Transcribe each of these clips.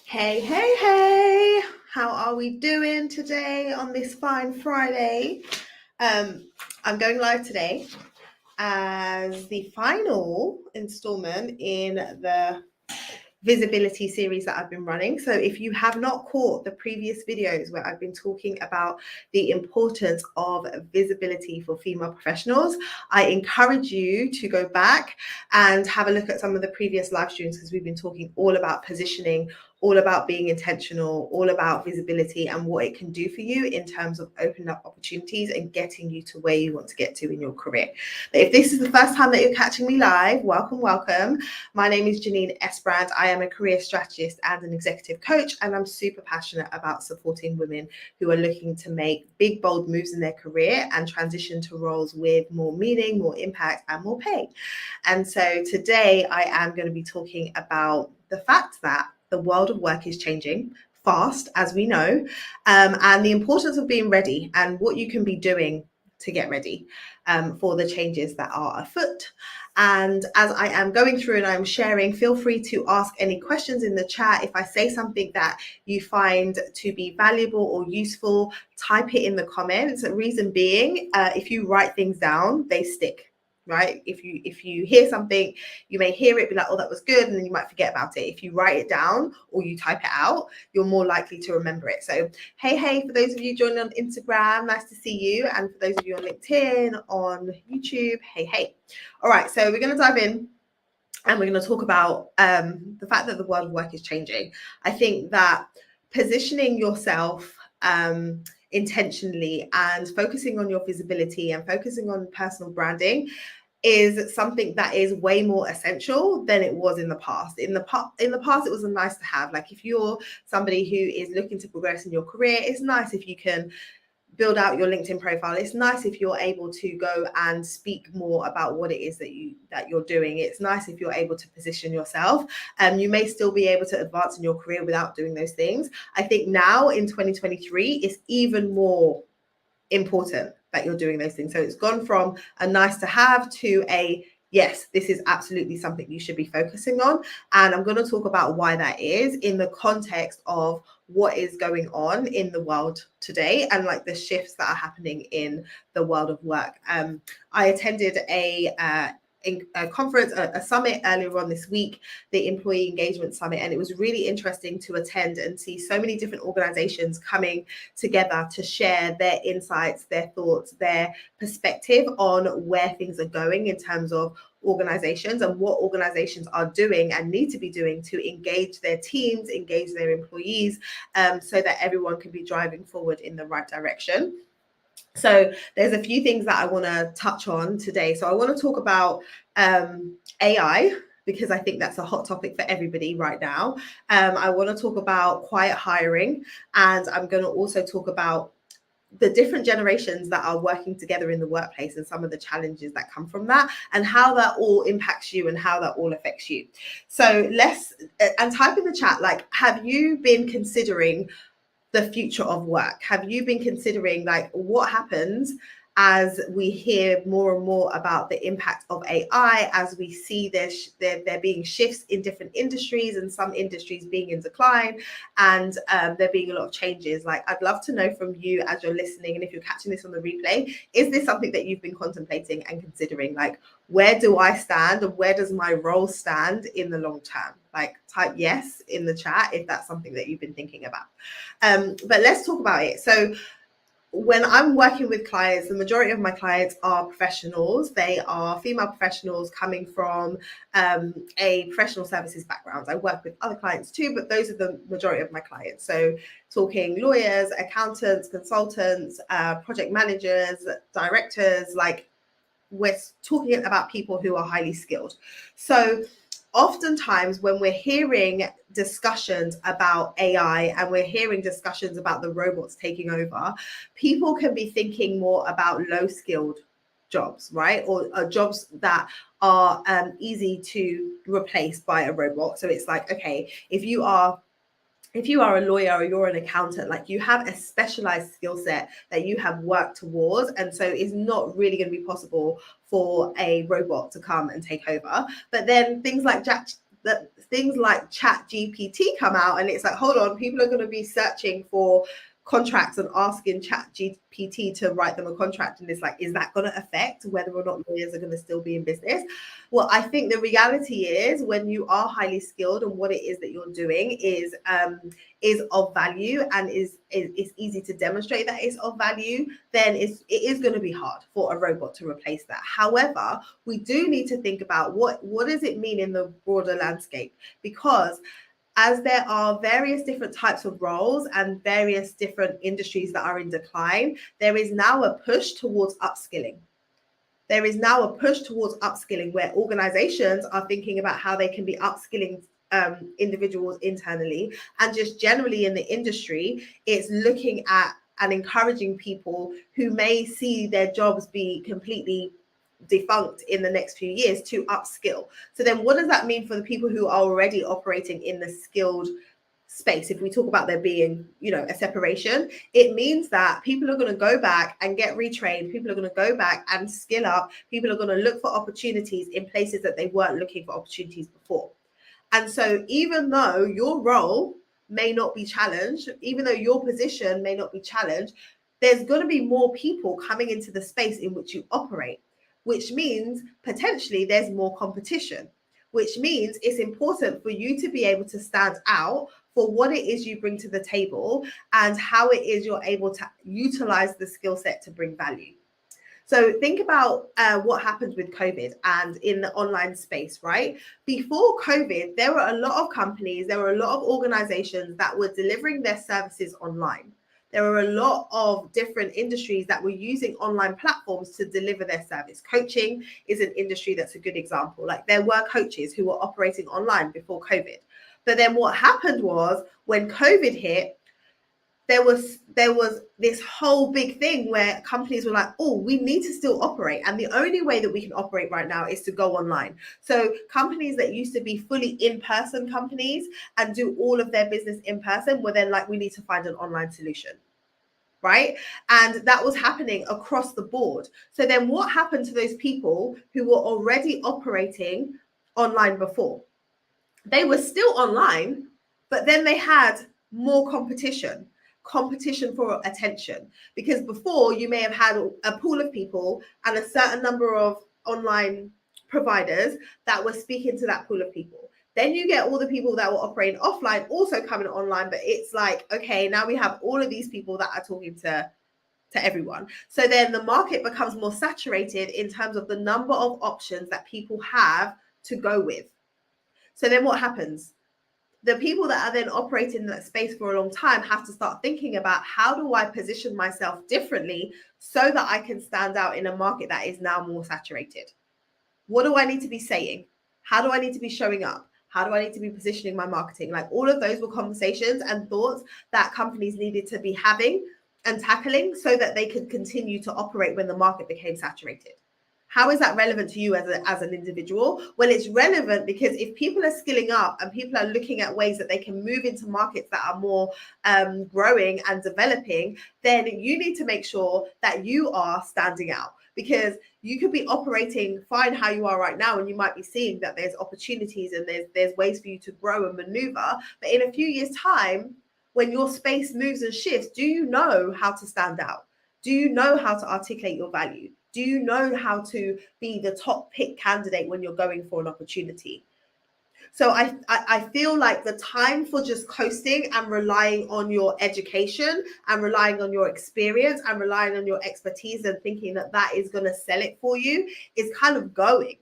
Hey, hey, hey! How are we doing today on this fine Friday? I'm going live today as the final installment in the visibility series that I've been running. So if you have not caught the previous videos where I've been talking about the importance of visibility for female professionals, I encourage you to go back and have a look at some of the previous live streams, because we've been talking all about positioning, all about being intentional, all about visibility and what it can do for you in terms of opening up opportunities and getting you to where you want to get to in your career. But if this is the first time that you're catching me live, welcome. My name is Janine Esbrand. I am a career strategist and an executive coach, and I'm super passionate about supporting women who are looking to make big, bold moves in their career and transition to roles with more meaning, more impact, and more pay. And so today I am going to be talking about the fact that the world of work is changing fast, as we know, and the importance of being ready and what you can be doing to get ready for the changes that are afoot. And as I am going through and I'm sharing, feel free to ask any questions in the chat. If I say something that you find to be valuable or useful, type it in the comments. The reason being, if you write things down, they stick. Right? If you hear something, you may hear it, be like, oh, that was good, and then you might forget about it. If you write it down or you type it out, you're more likely to remember it. So hey, for those of you joining on Instagram, nice to see you. And for those of you on LinkedIn, on YouTube, hey. All right, so we're going to dive in and we're going to talk about the fact that the world of work is changing. I think that positioning yourself intentionally and focusing on your visibility and focusing on personal branding is something that is way more essential than it was in the past. In the past, it was a nice to have. Like if you're somebody who is looking to progress in your career, it's nice if you can build out your LinkedIn profile. It's nice if you're able to go and speak more about what it is that you're doing. It's nice if you're able to position yourself. You may still be able to advance in your career without doing those things. I think now in 2023, it's even more important that you're doing those things. So it's gone from a nice to have to a yes, this is absolutely something you should be focusing on. And I'm going to talk about why that is in the context of what is going on in the world today and like the shifts that are happening in the world of work. I attended a conference, a summit earlier on this week, the Employee Engagement Summit, and it was really interesting to attend and see so many different organizations coming together to share their insights, their thoughts, their perspective on where things are going in terms of organizations and what organizations are doing and need to be doing to engage their teams, engage their employees, so that everyone can be driving forward in the right direction. So there's a few things that I want to touch on today. So I want to talk about AI, because I think that's a hot topic for everybody right now. I want to talk about quiet hiring, and I'm going to also talk about the different generations that are working together in the workplace and some of the challenges that come from that and how that all impacts you and how that all affects you. So and type in the chat, like, have you been considering the future of work? Have you been considering like what happens as we hear more and more about the impact of AI, as we see there being shifts in different industries and some industries being in decline, and there being a lot of changes? Like, I'd love to know from you as you're listening, and if you're catching this on the replay, is this something that you've been contemplating and considering? Like, where do I stand and where does my role stand in the long term? Like, type yes in the chat if that's something that you've been thinking about. But let's talk about it. So when I'm working with clients, the majority of my clients are professionals. They are female professionals coming from a professional services background. I work with other clients too, but those are the majority of my clients. So talking lawyers, accountants, consultants, project managers, directors, like we're talking about people who are highly skilled. So oftentimes when we're hearing discussions about AI and we're hearing discussions about the robots taking over, people can be thinking more about low skilled jobs, right? Or jobs that are easy to replace by a robot. So it's like, okay, if you are a lawyer or you're an accountant, like you have a specialized skill set that you have worked towards. And so it's not really going to be possible for a robot to come and take over. But then things like that things like Chat GPT come out, and it's like, hold on, people are going to be searching for contracts and asking Chat GPT to write them a contract, and it's like, is that going to affect whether or not lawyers are going to still be in business? Well, I think the reality is, when you are highly skilled and what it is that you're doing is of value and is easy to demonstrate that it's of value, then it is going to be hard for a robot to replace that. However, we do need to think about what does it mean in the broader landscape, because as there are various different types of roles and various different industries that are in decline, there is now a push towards upskilling. There is now a push towards upskilling where organizations are thinking about how they can be upskilling individuals internally, and just generally in the industry, it's looking at and encouraging people who may see their jobs be completely defunct in the next few years to upskill. So then what does that mean for the people who are already operating in the skilled space? If we talk about there being, a separation, it means that people are going to go back and get retrained. People are going to go back and skill up. People are going to look for opportunities in places that they weren't looking for opportunities before. And so even though your role may not be challenged, even though your position may not be challenged, there's going to be more people coming into the space in which you operate, which means potentially there's more competition, which means it's important for you to be able to stand out for what it is you bring to the table and how it is you're able to utilize the skill set to bring value. So think about what happened with COVID and in the online space, right? Before COVID, there were a lot of companies, there were a lot of organizations that were delivering their services online. There were a lot of different industries that were using online platforms to deliver their service. Coaching is an industry that's a good example. Like, there were coaches who were operating online before COVID. But then what happened was, when COVID hit, there was this whole big thing where companies were like, oh, we need to still operate. And the only way that we can operate right now is to go online. So companies that used to be fully in-person companies and do all of their business in person were then like, we need to find an online solution. Right? And that was happening across the board. So then what happened to those people who were already operating online before? They were still online, but then they had more competition for attention, because before you may have had a pool of people and a certain number of online providers that were speaking to that pool of people. Then you get all the people that were operating offline also coming online, but it's like, okay, now we have all of these people that are talking to everyone. So then the market becomes more saturated in terms of the number of options that people have to go with. So then what happens? The people that are then operating in that space for a long time have to start thinking about, how do I position myself differently so that I can stand out in a market that is now more saturated? What do I need to be saying? How do I need to be showing up? How do I need to be positioning my marketing? Like, all of those were conversations and thoughts that companies needed to be having and tackling so that they could continue to operate when the market became saturated. How is that relevant to you as an individual? Well, it's relevant because if people are skilling up and people are looking at ways that they can move into markets that are more growing and developing, then you need to make sure that you are standing out, because you could be operating fine how you are right now, and you might be seeing that there's opportunities and there's ways for you to grow and maneuver. But in a few years' time, when your space moves and shifts, do you know how to stand out? Do you know how to articulate your value? Do you know how to be the top pick candidate when you're going for an opportunity? So I feel like the time for just coasting and relying on your education and relying on your experience and relying on your expertise and thinking that that is going to sell it for you is kind of going.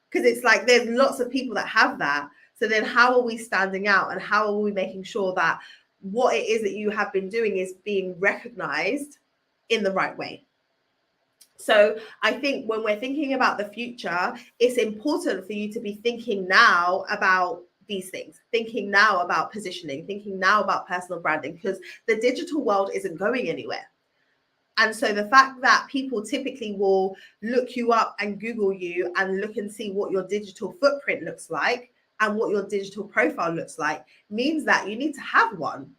Because it's like, there's lots of people that have that. So then how are we standing out, and how are we making sure that what it is that you have been doing is being recognized in the right way? So I think when we're thinking about the future, it's important for you to be thinking now about these things, thinking now about positioning, thinking now about personal branding, because the digital world isn't going anywhere. And so the fact that people typically will look you up and Google you and look and see what your digital footprint looks like and what your digital profile looks like means that you need to have one.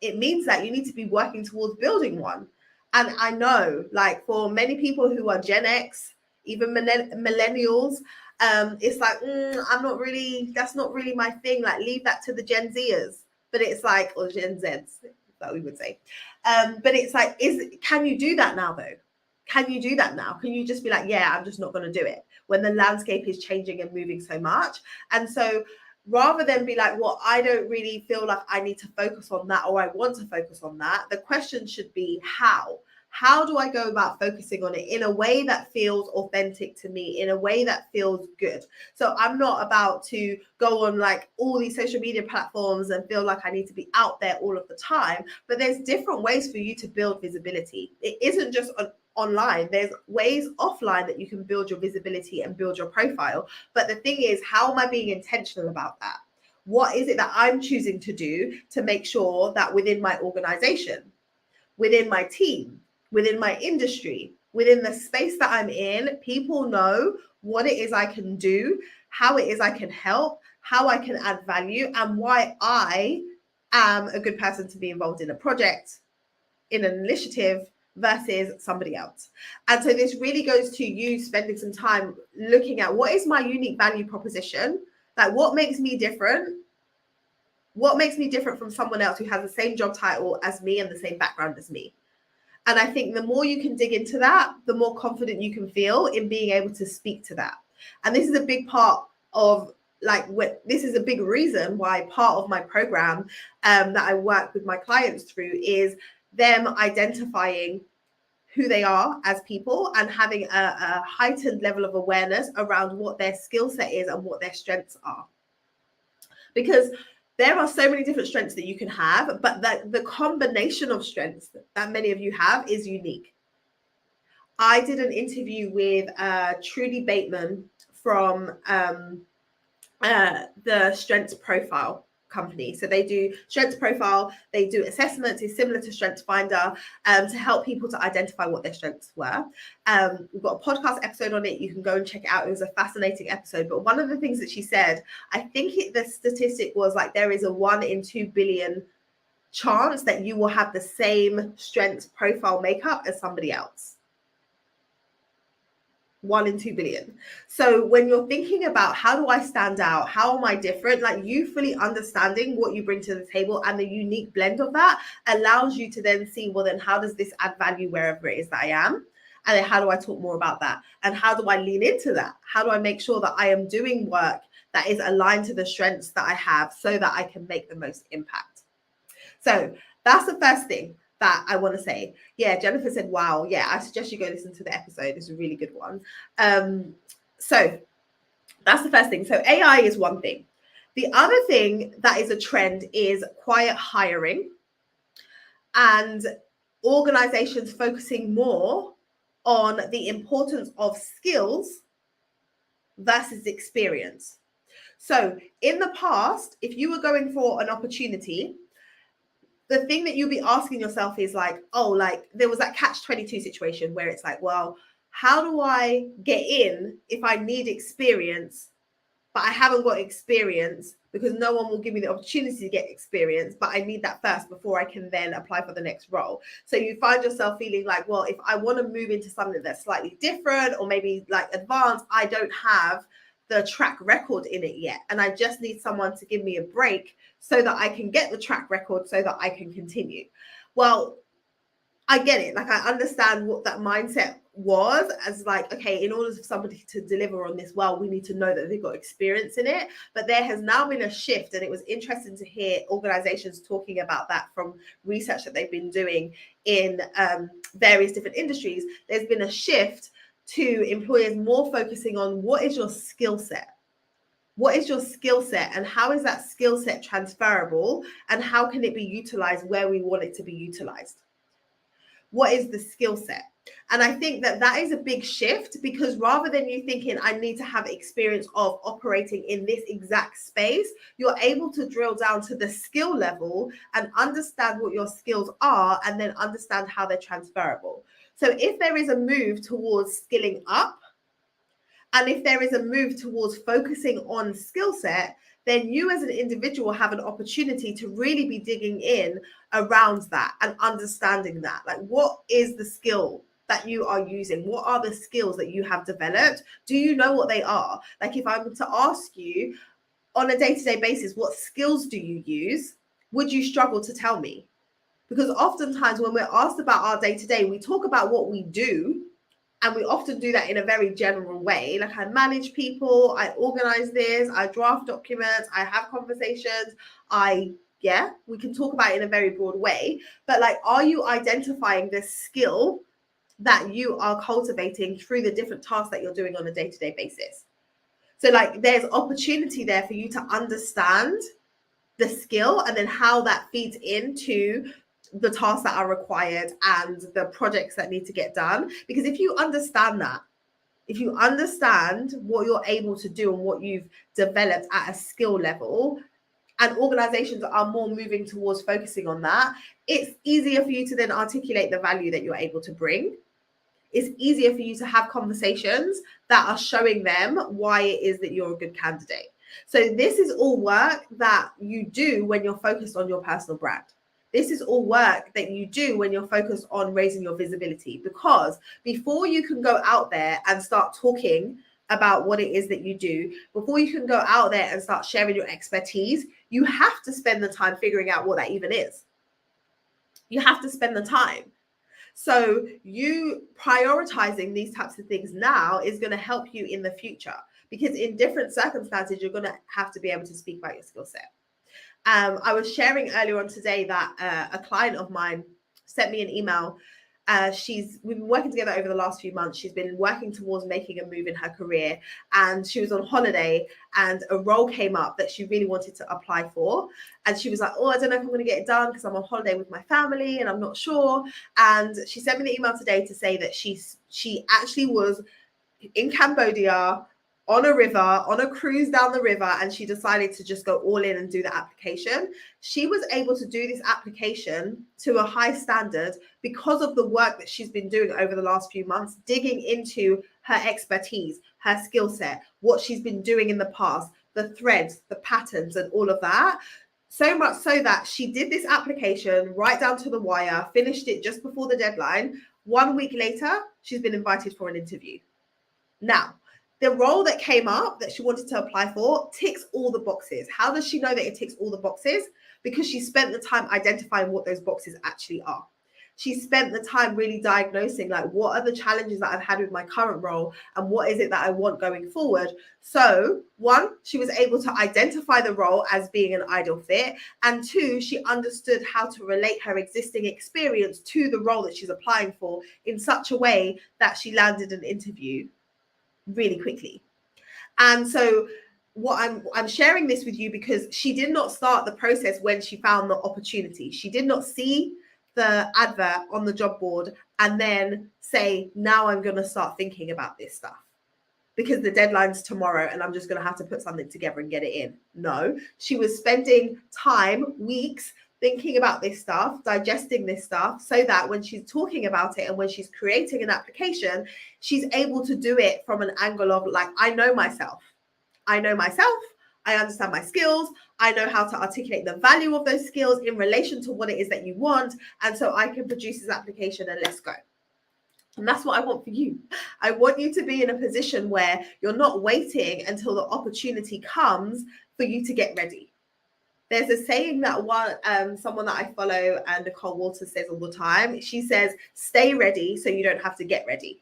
It means that you need to be working towards building one. And I know, like, for many people who are Gen X, even millennials, it's like, I'm not really, that's not really my thing. Like, leave that to the Gen Zers. But it's like, or Gen Zs, that we would say. But it's like, can you do that now though? Can you do that now? Can you just be like, yeah, I'm just not going to do it when the landscape is changing and moving so much? And so rather than be like, well, I don't really feel like I need to focus on that, or I want to focus on that, the question should be how? How do I go about focusing on it in a way that feels authentic to me, in a way that feels good? So I'm not about to go on like all these social media platforms and feel like I need to be out there all of the time. But there's different ways for you to build visibility. It isn't just online. There's ways offline that you can build your visibility and build your profile. But the thing is, how am I being intentional about that? What is it that I'm choosing to do to make sure that within my organization, within my team, within my industry, within the space that I'm in, people know what it is I can do, how it is I can help, how I can add value, and why I am a good person to be involved in a project, in an initiative, versus somebody else. And so this really goes to you spending some time looking at what is my unique value proposition, like what makes me different, what makes me different from someone else who has the same job title as me and the same background as me. And I think the more you can dig into that, the more confident you can feel in being able to speak to that. And this is a big part of this is a big reason why part of my program that I work with my clients through is them identifying who they are as people and having a heightened level of awareness around what their skill set is and what their strengths are. Because there are so many different strengths that you can have, but the combination of strengths that many of you have is unique. I did an interview with Trudy Bateman from the Strengths Profile company. So they do Strengths Profile, they do assessments, it's similar to Strengths Finder, to help people to identify what their strengths were. We've got a podcast episode on it. You can go and check it out. It was a fascinating episode. But one of the things that she said, I think the statistic was like there is a 1 in 2 billion chance that you will have the same Strengths Profile makeup as somebody else. 1 in 2 billion. So when you're thinking about how do I stand out, how am I different, like you fully understanding what you bring to the table and the unique blend of that allows you to then see, well, then how does this add value wherever it is that I am? And then how do I talk more about that? And how do I lean into that? How do I make sure that I am doing work that is aligned to the strengths that I have so that I can make the most impact? So that's the first thing that I want to say. Yeah, Jennifer said, wow, yeah, I suggest you go listen to the episode. It's a really good one. So that's the first thing. So AI is one thing. The other thing that is a trend is quiet hiring and organizations focusing more on the importance of skills versus experience. So in the past, if you were going for an opportunity, the thing that you'll be asking yourself is like, oh, like there was that catch-22 situation where it's like, well, how do I get in if I need experience, but I haven't got experience because no one will give me the opportunity to get experience, but I need that first before I can then apply for the next role. So you find yourself feeling like, well, if I want to move into something that's slightly different or maybe like advanced, I don't have the track record in it yet. And I just need someone to give me a break so that I can get the track record so that I can continue. Well, I get it. Like I understand what that mindset was as like, okay, in order for somebody to deliver on this well, we need to know that they've got experience in it. But there has now been a shift, and it was interesting to hear organizations talking about that from research that they've been doing in various different industries. There's been a shift to employers more focusing on what is your skill set? What is your skill set and how is that skill set transferable and how can it be utilized where we want it to be utilized? What is the skill set? And I think that that is a big shift because rather than you thinking I need to have experience of operating in this exact space, you're able to drill down to the skill level and understand what your skills are and then understand how they're transferable. So if there is a move towards skilling up, and if there is a move towards focusing on skill set, then you as an individual have an opportunity to really be digging in around that and understanding that. Like, what is the skill that you are using? What are the skills that you have developed? Do you know what they are? Like if I'm to ask you on a day-to-day basis, what skills do you use? Would you struggle to tell me? Because oftentimes when we're asked about our day-to-day, we talk about what we do, and we often do that in a very general way. Like I manage people, I organize this, I draft documents, I have conversations, we can talk about it in a very broad way. But like, are you identifying the skill that you are cultivating through the different tasks that you're doing on a day-to-day basis? So like there's opportunity there for you to understand the skill and then how that feeds into the tasks that are required and the projects that need to get done. Because if you understand that, if you understand what you're able to do and what you've developed at a skill level, and organizations are more moving towards focusing on that, it's easier for you to then articulate the value that you're able to bring. It's easier for you to have conversations that are showing them why it is that you're a good candidate. So this is all work that you do when you're focused on your personal brand. This is all work that you do when you're focused on raising your visibility, because before you can go out there and start talking about what it is that you do, before you can go out there and start sharing your expertise, you have to spend the time figuring out what that even is. You have to spend the time. So you prioritizing these types of things now is going to help you in the future, because in different circumstances, you're going to have to be able to speak about your skill set. I was sharing earlier on today that a client of mine sent me an email. We've been working together over the last few months. She's been working towards making a move in her career, and she was on holiday and a role came up that she really wanted to apply for. And she was like, oh, I don't know if I'm going to get it done because I'm on holiday with my family and I'm not sure. And she sent me the email today to say that she actually was in Cambodia on a river, on a cruise down the river, and she decided to just go all in and do the application. She was able to do this application to a high standard because of the work that she's been doing over the last few months, digging into her expertise, her skill set, what she's been doing in the past, the threads, the patterns, and all of that. So much so that she did this application right down to the wire, finished it just before the deadline. 1 week later, she's been invited for an interview. Now, the role that came up that she wanted to apply for ticks all the boxes. How does she know that it ticks all the boxes? Because she spent the time identifying what those boxes actually are. She spent the time really diagnosing, like, what are the challenges that I've had with my current role and what is it that I want going forward? So, one, she was able to identify the role as being an ideal fit. And two, she understood how to relate her existing experience to the role that she's applying for in such a way that she landed an interview really quickly. And so what I'm sharing this with you because she did not start the process when she found the opportunity. She did not see the advert on the job board and then say, now I'm going to start thinking about this stuff because the deadline's tomorrow and I'm just going to have to put something together and get it in. No, she was spending time, weeks, thinking about this stuff, digesting this stuff, so that when she's talking about it and when she's creating an application, she's able to do it from an angle of like, I know myself. I understand my skills. I know how to articulate the value of those skills in relation to what it is that you want. And so I can produce this application and let's go. And that's what I want for you. I want you to be in a position where you're not waiting until the opportunity comes for you to get ready. There's a saying that someone that I follow, and Nicole Walters, says all the time. She says, stay ready so you don't have to get ready.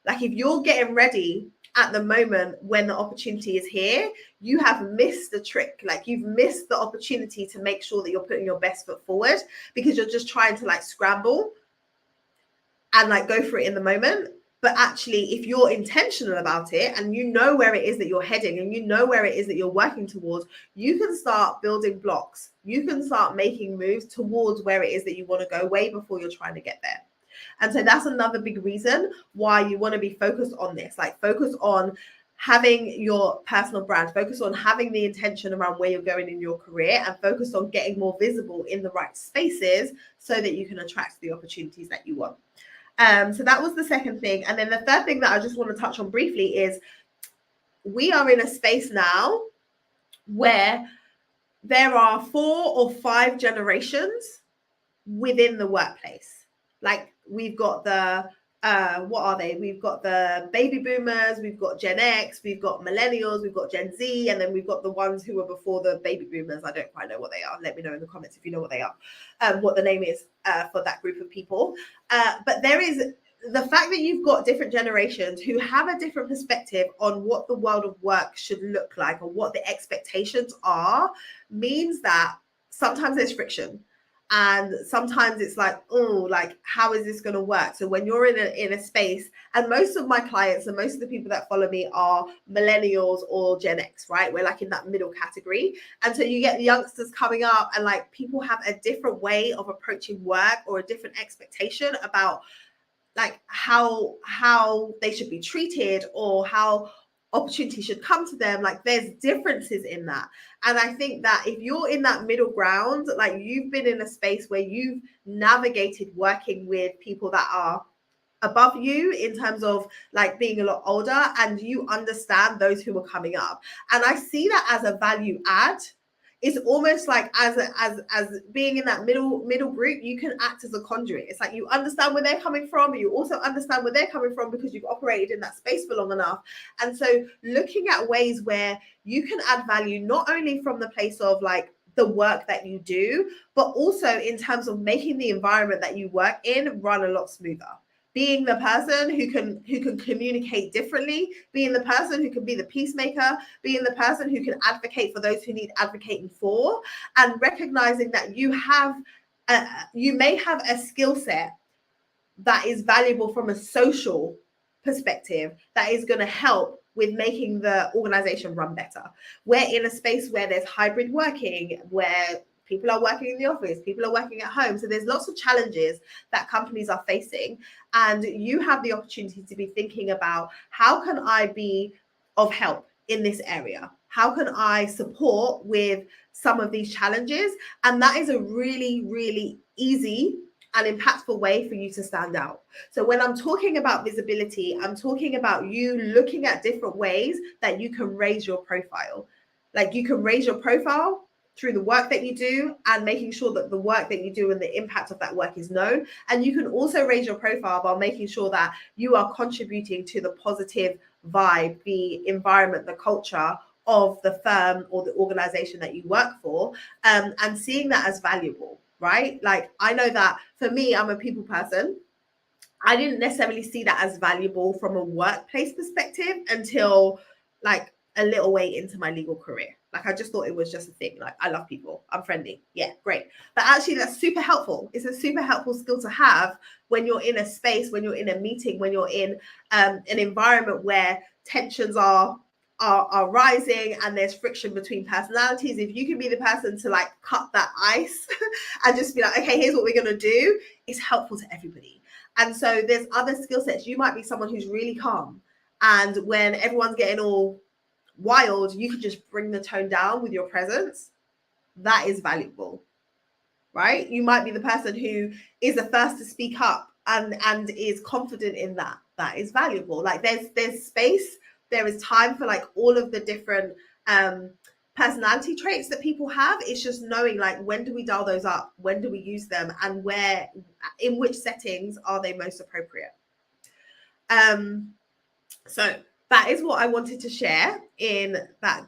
Like if you're getting ready at the moment when the opportunity is here, you have missed the trick. Like you've missed the opportunity to make sure that you're putting your best foot forward because you're just trying to like scramble and like go for it in the moment. But actually, if you're intentional about it and you know where it is that you're heading and you know where it is that you're working towards, you can start building blocks. You can start making moves towards where it is that you want to go way before you're trying to get there. And so that's another big reason why you want to be focused on this, like focus on having your personal brand, focus on having the intention around where you're going in your career, and focus on getting more visible in the right spaces so that you can attract the opportunities that you want. So that was the second thing. And then the third thing that I just want to touch on briefly is we are in a space now where there are 4 or 5 generations within the workplace. Like we've got the what are they? We've got the baby boomers, we've got Gen X, we've got millennials, we've got Gen Z, and then we've got the ones who were before the baby boomers. I don't quite know what they are. Let me know in the comments if you know what they are, what the name is for that group of people. But there is the fact that you've got different generations who have a different perspective on what the world of work should look like or what the expectations are, means that sometimes there's friction. And sometimes it's like, oh, like, how is this going to work? So when you're in a space, and most of my clients and most of the people that follow me are millennials or Gen X, right? We're like in that middle category. And so you get the youngsters coming up, and like people have a different way of approaching work or a different expectation about like how they should be treated or how opportunity should come to them. Like there's differences in that. And I think that if you're in that middle ground, like you've been in a space where you've navigated working with people that are above you in terms of like being a lot older, and you understand those who are coming up, and I see that as a value add. It's almost like as being in that middle group, you can act as a conduit. It's like you understand where they're coming from, but you also understand where they're coming from because you've operated in that space for long enough. And so looking at ways where you can add value, not only from the place of like the work that you do, but also in terms of making the environment that you work in run a lot smoother. Being the person who can communicate differently, being the person who can be the peacemaker, being the person who can advocate for those who need advocating for, and recognizing that you may have a skill set that is valuable from a social perspective that is going to help with making the organization run better. We're in a space where there's hybrid working, where people are working in the office, people are working at home. So there's lots of challenges that companies are facing. And you have the opportunity to be thinking about, how can I be of help in this area? How can I support with some of these challenges? And that is a really, really easy and impactful way for you to stand out. So when I'm talking about visibility, I'm talking about you looking at different ways that you can raise your profile. Like you can raise your profile through the work that you do and making sure that the work that you do and the impact of that work is known. And you can also raise your profile by making sure that you are contributing to the positive vibe, the environment, the culture of the firm or the organization that you work for, and seeing that as valuable, right? Like I know that for me, I'm a people person. I didn't necessarily see that as valuable from a workplace perspective until like a little way into my legal career. Like I just thought it was just a thing. Like I love people, I'm friendly, yeah, great. But actually that's super helpful. It's a super helpful skill to have when you're in a space, when you're in a meeting, when you're in an environment where tensions are rising and there's friction between personalities. If you can be the person to like cut that ice and just be like, okay, here's what we're going to do, it's helpful to everybody. And so there's other skill sets. You might be someone who's really calm, and when everyone's getting all wild, you can just bring the tone down with your presence. That is valuable, right? You might be the person who is the first to speak up and is confident in that. That is valuable. Like there's space, there is time for like all of the different personality traits that people have. It's just knowing like, when do we dial those up, when do we use them, and where, in which settings are they most appropriate. So that is what I wanted to share in that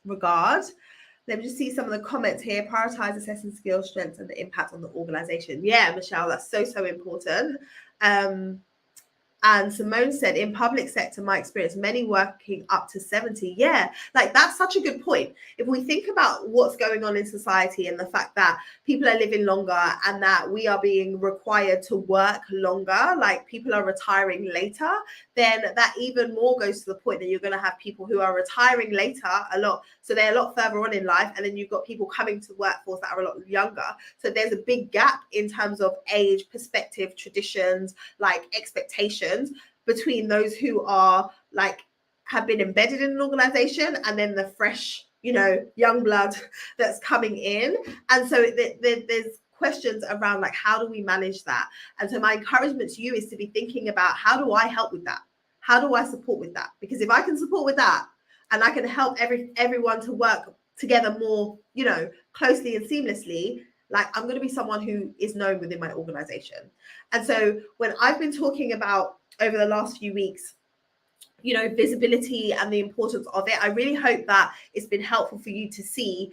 regard. Let me just see some of the comments here. Prioritize assessing skills, strengths, and the impact on the organization. Yeah, Michelle, that's so important. And Simone said, in public sector, my experience, many working up to 70. Yeah, like that's such a good point. If we think about what's going on in society and the fact that people are living longer and that we are being required to work longer, like people are retiring later, then that even more goes to the point that you're going to have people who are retiring later a lot. So they're a lot further on in life. And then you've got people coming to the workforce that are a lot younger. So there's a big gap in terms of age, perspective, traditions, like expectations between those who are like have been embedded in an organization and then the fresh, young blood that's coming in. And so there's questions around like, how do we manage that? And so my encouragement to you is to be thinking about, how do I help with that? How do I support with that? Because if I can support with that and I can help everyone to work together more, closely and seamlessly, Like, I'm going to be someone who is known within my organization. And so when I've been talking about over the last few weeks, you know, visibility and the importance of it, I really hope that it's been helpful for you to see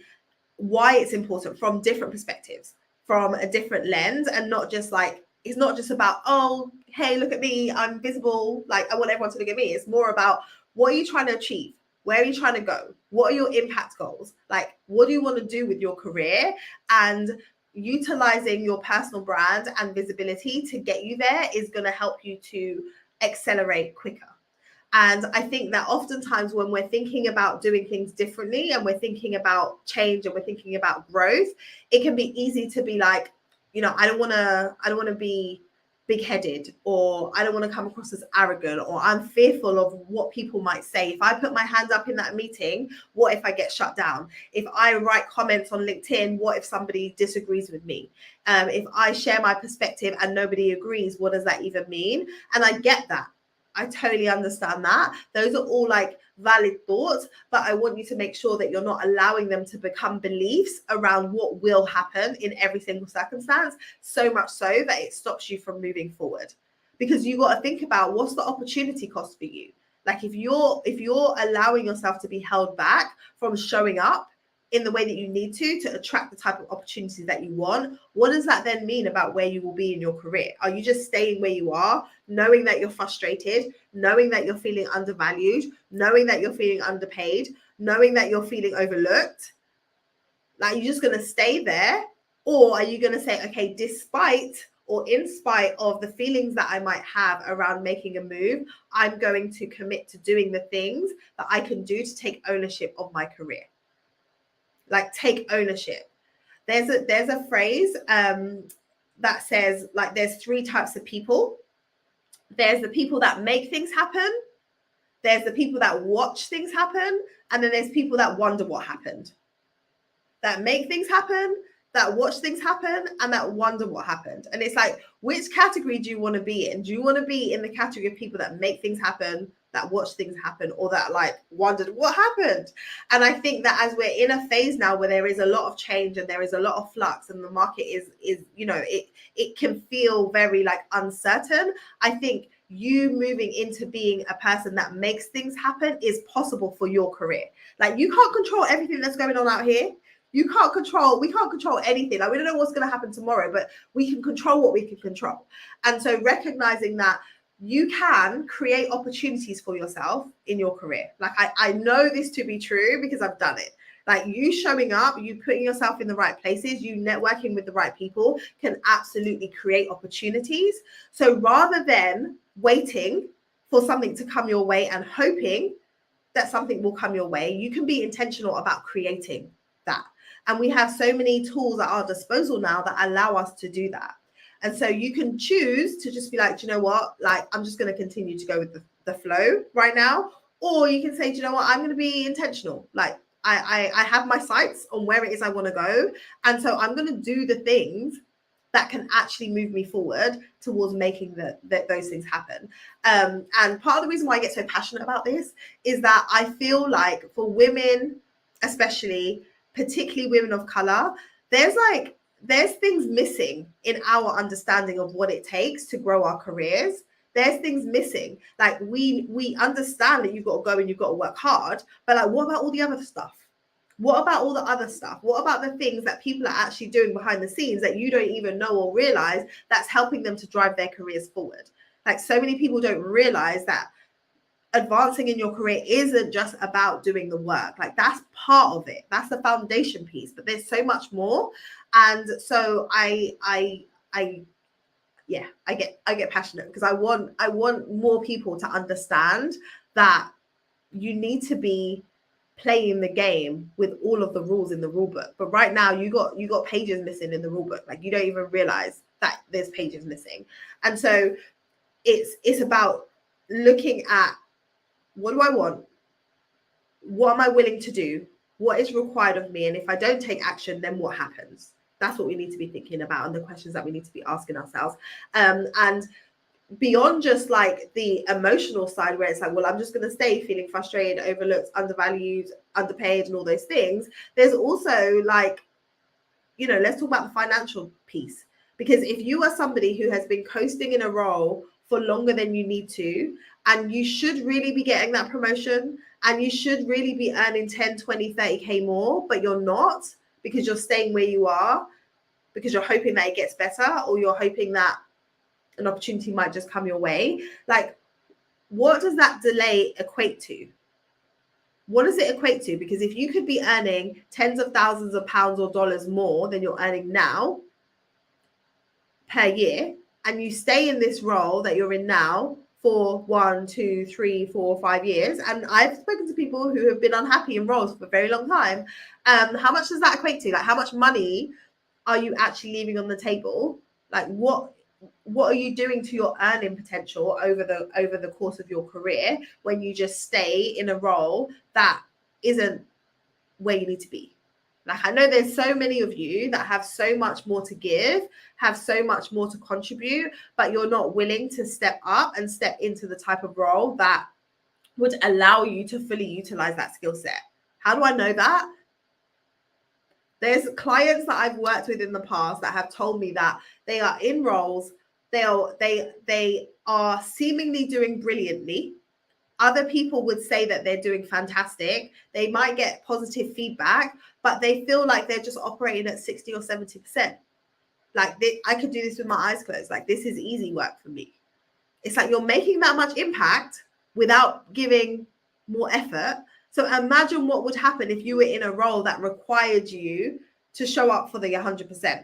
why it's important from different perspectives, from a different lens, and not just like, it's not just about, oh, hey, look at me, I'm visible, like I want everyone to look at me. It's more about, what are you trying to achieve? Where are you trying to go? What are your impact goals? Like, what do you want to do with your career? And utilizing your personal brand and visibility to get you there is going to help you to accelerate quicker. And I think that oftentimes when we're thinking about doing things differently and we're thinking about change and we're thinking about growth, it can be easy to be like, you know, I don't want to be big-headed, or I don't want to come across as arrogant, or I'm fearful of what people might say. If I put my hand up in that meeting, what if I get shut down? If I write comments on LinkedIn, what if somebody disagrees with me? If I share my perspective and nobody agrees, what does that even mean? And I get that. I totally understand that. Those are all like valid thoughts, but I want you to make sure that you're not allowing them to become beliefs around what will happen in every single circumstance, so much so that it stops you from moving forward. Because you got to think about, what's the opportunity cost for you? Like, if you're allowing yourself to be held back from showing up in the way that you need to attract the type of opportunities that you want, what does that then mean about where you will be in your career? Are you just staying where you are, knowing that you're frustrated, knowing that you're feeling undervalued, knowing that you're feeling underpaid, knowing that you're feeling overlooked? Like, you're just going to stay there? Or are you going to say, okay, despite or in spite of the feelings that I might have around making a move, I'm going to commit to doing the things that I can do to take ownership of my career? Like, take ownership. There's a phrase that says, like, there's 3 types of people. There's the people that make things happen. There's the people that watch things happen. And then there's people that wonder what happened. That make things happen, that watch things happen, and that wonder what happened. And it's like, which category do you want to be in? Do you want to be in the category of people that make things happen, that watch things happen, or that like wondered what happened? And I think that as we're in a phase now where there is a lot of change and there is a lot of flux, and the market is you know, it can feel very like uncertain. I think you moving into being a person that makes things happen is possible for your career. Like, you can't control everything that's going on out here. We can't control anything. Like, we don't know what's going to happen tomorrow, but we can control what we can control. And so recognizing that you can create opportunities for yourself in your career. Like, I know this to be true because I've done it. Like, you showing up, you putting yourself in the right places, you networking with the right people can absolutely create opportunities. So rather than waiting for something to come your way and hoping that something will come your way, you can be intentional about creating that. And we have so many tools at our disposal now that allow us to do that. And so you can choose to just be like, do you know what? Like, I'm just going to continue to go with the flow right now. Or you can say, do you know what? I'm going to be intentional. Like, I have my sights on where it is I want to go. And so I'm going to do the things that can actually move me forward towards making those things happen. And part of the reason why I get so passionate about this is that I feel like for women, especially, particularly women of color, there's things missing in our understanding of what it takes to grow our careers. There's things missing. Like, we understand that you've got to go and you've got to work hard, but like, what about all the other stuff? What about all the other stuff? What about the things that people are actually doing behind the scenes that you don't even know or realize that's helping them to drive their careers forward? Like, so many people don't realize that advancing in your career isn't just about doing the work. Like, that's part of it. That's the foundation piece, but there's so much more. And so I get passionate because I want more people to understand that you need to be playing the game with all of the rules in the rule book. But right now you got pages missing in the rule book. Like, you don't even realize that there's pages missing. And so it's about looking at, what do I want? What am I willing to do? What is required of me? And if I don't take action, then what happens? That's what we need to be thinking about, and the questions that we need to be asking ourselves. And beyond just like the emotional side, where it's like, well, I'm just going to stay feeling frustrated, overlooked, undervalued, underpaid, and all those things. There's also like, let's talk about the financial piece. Because if you are somebody who has been coasting in a role for longer than you need to, and you should really be getting that promotion, and you should really be earning 10, 20, 30K more, but you're not, because you're staying where you are, because you're hoping that it gets better, or you're hoping that an opportunity might just come your way. Like, what does that delay equate to? What does it equate to? Because if you could be earning tens of thousands of pounds or dollars more than you're earning now per year, and you stay in this role that you're in now for 1, 2, 3, 4, 5 years, and I've spoken to people who have been unhappy in roles for a very long time, how much does that equate to? Like, how much money are you actually leaving on the table? Like, what are you doing to your earning potential over the course of your career when you just stay in a role that isn't where you need to be? Like, I know there's so many of you that have so much more to give, have so much more to contribute, but you're not willing to step up and step into the type of role that would allow you to fully utilize that skill set. How do I know that? There's clients that I've worked with in the past that have told me that they are in roles, they are seemingly doing brilliantly. Other people would say that they're doing fantastic. They might get positive feedback, but they feel like they're just operating at 60 or 70%. Like, I could do this with my eyes closed. Like, this is easy work for me. It's like you're making that much impact without giving more effort. So imagine what would happen if you were in a role that required you to show up for the 100%.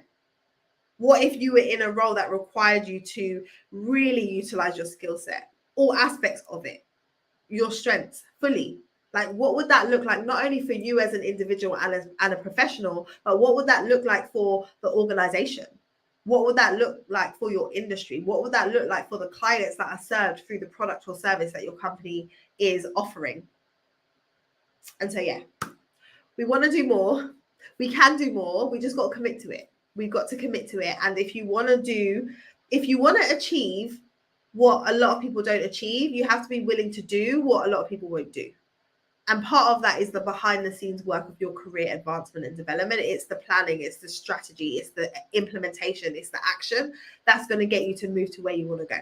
What if you were in a role that required you to really utilize your skill set, all aspects of it, your strengths fully? Like, what would that look like, not only for you as an individual and a professional, but what would that look like for the organization? What would that look like for your industry? What would that look like for the clients that are served through the product or service that your company is offering? And so, yeah, we want to do more. We can do more. We just got to commit to it. We've got to commit to it. And if you want to achieve what a lot of people don't achieve, you have to be willing to do what a lot of people won't do. And part of that is the behind the scenes work of your career advancement and development. It's the planning, it's the strategy, it's the implementation, it's the action that's going to get you to move to where you want to go.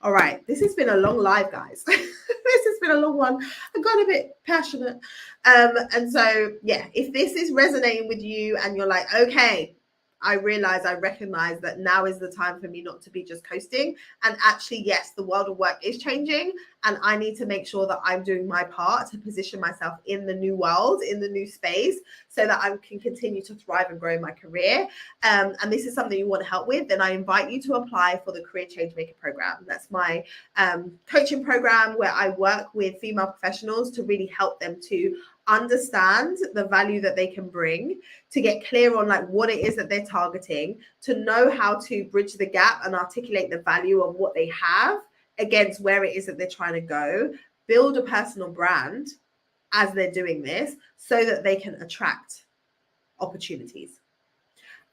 All right, this has been a long live, guys. This has been a long one. I got a bit passionate. And so, yeah, if this is resonating with you and you're like, okay, I recognize that now is the time for me not to be just coasting. And actually, yes, the world of work is changing. And I need to make sure that I'm doing my part to position myself in the new world, in the new space, so that I can continue to thrive and grow my career. And this is something you want to help with, then I invite you to apply for the Career Changemaker program. That's my coaching program where I work with female professionals to really help them to understand the value that they can bring, to get clear on like what it is that they're targeting, to know how to bridge the gap and articulate the value of what they have against where it is that they're trying to go, build a personal brand as they're doing this so that they can attract opportunities.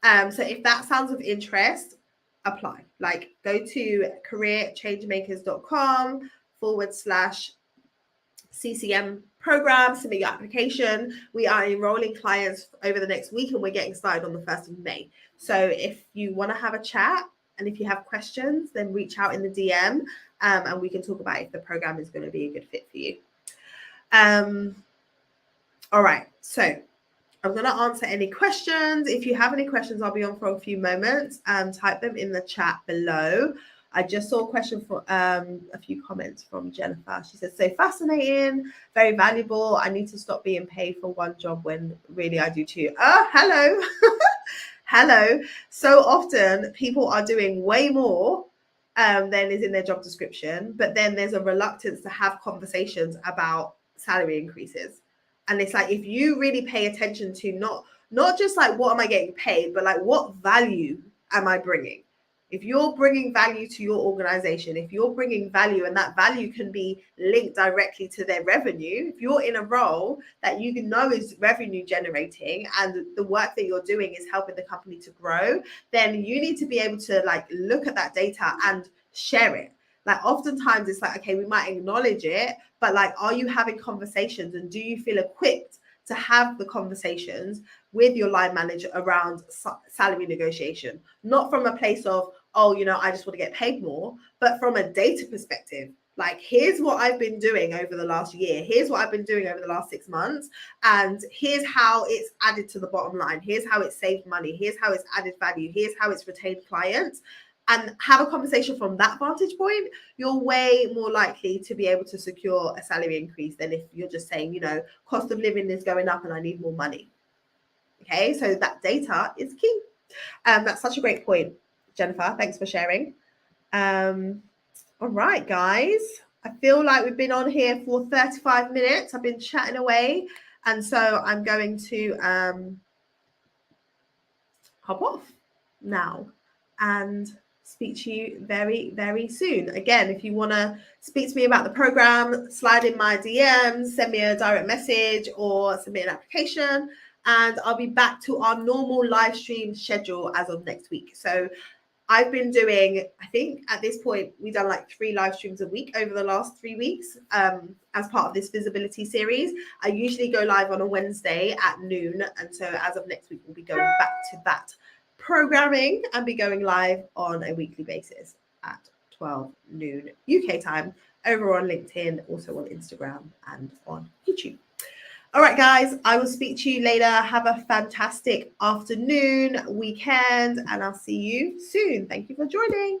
So if that sounds of interest, apply. Like, go to careerchangemakers.com/CCM program, submit your application. We are enrolling clients over the next week and we're getting started on the 1st of May. So if you want to have a chat and if you have questions, then reach out in the DM and we can talk about if the program is going to be a good fit for you. All right, so I'm going to answer any questions. If you have any questions, I'll be on for a few moments. Type them in the chat below. I just saw a question for a few comments from Jennifer. She says, so fascinating, very valuable. I need to stop being paid for one job when really I do too. Oh, hello. Hello. So often people are doing way more than is in their job description, but then there's a reluctance to have conversations about salary increases. And it's like, if you really pay attention to not just like what am I getting paid, but like what value am I bringing? If you're bringing value to your organization, if you're bringing value and that value can be linked directly to their revenue, if you're in a role that you know is revenue generating and the work that you're doing is helping the company to grow, then you need to be able to like look at that data and share it. Like, oftentimes it's like, okay, we might acknowledge it, but like, are you having conversations and do you feel equipped to have the conversations with your line manager around salary negotiation, not from a place of, oh, you know, I just want to get paid more, but from a data perspective. Like, here's what I've been doing over the last year. Here's what I've been doing over the last 6 months. And here's how it's added to the bottom line. Here's how it's saved money. Here's how it's added value. Here's how it's retained clients. And have a conversation from that vantage point. You're way more likely to be able to secure a salary increase than if you're just saying, you know, cost of living is going up and I need more money. Okay, so that data is key. That's such a great point, Jennifer. Thanks for sharing. All right, guys. I feel like we've been on here for 35 minutes. I've been chatting away. And so I'm going to hop off now and speak to you very, very soon. Again, if you want to speak to me about the program, slide in my DMs, send me a direct message or submit an application. And I'll be back to our normal live stream schedule as of next week. So I've been doing, I think at this point, we've done like 3 live streams a week over the last 3 weeks as part of this visibility series. I usually go live on a Wednesday at noon. And so as of next week, we'll be going back to that programming and be going live on a weekly basis at 12 noon UK time over on LinkedIn, also on Instagram and on YouTube. All right, guys, I will speak to you later. Have a fantastic afternoon, weekend, and I'll see you soon. Thank you for joining.